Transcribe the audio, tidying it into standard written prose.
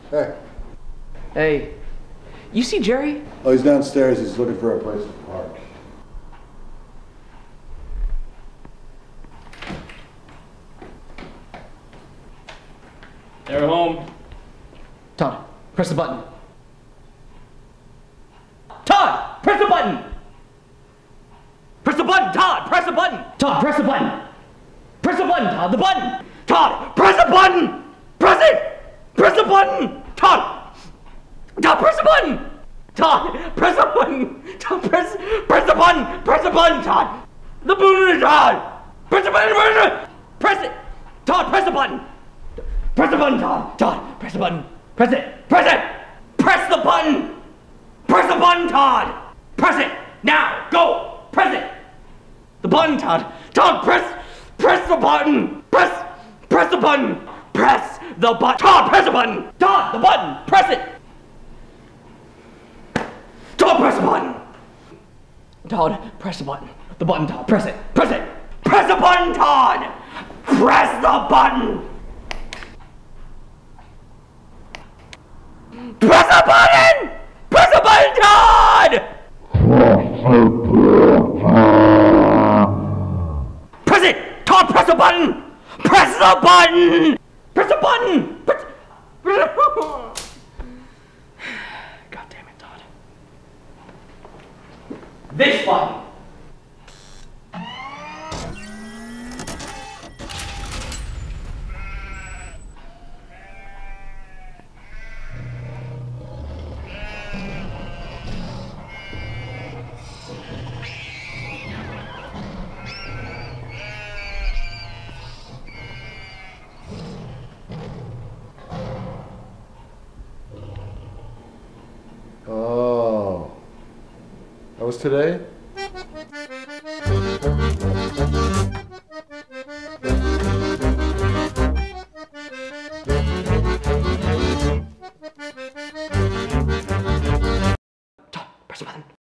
Hey. Hey, you see Jerry? Oh, he's downstairs. He's looking for a place to park. They're home. Todd, press the button. Todd, press the button! Press the button, Todd, press the button! Todd, press the button! Press the button, Todd, the button! Todd, press the button! Press it! Press the button! Todd! Todd, press the button! Todd, press the button! Todd, press the button! Press the button, Todd! The button, Todd! Press the button! Press it! Todd, press the button! Press the button, Todd! Todd, press the button! Press it! Press it! Press the button! Press the button, Todd! Press it! Now! Go! Press it! The button, Todd! Todd, press the button! Press the button! Press the button! Todd, press the button! Todd, the button! Press it! Todd, press the button! Todd, press the button. The button, Todd. Press it! Press it! Press the button, Todd! Press the button! Press the button! Press the button, Todd! Press it! Todd, press the button! Press the button! Press the button! God damn it, Todd. This button! Oh. That was today?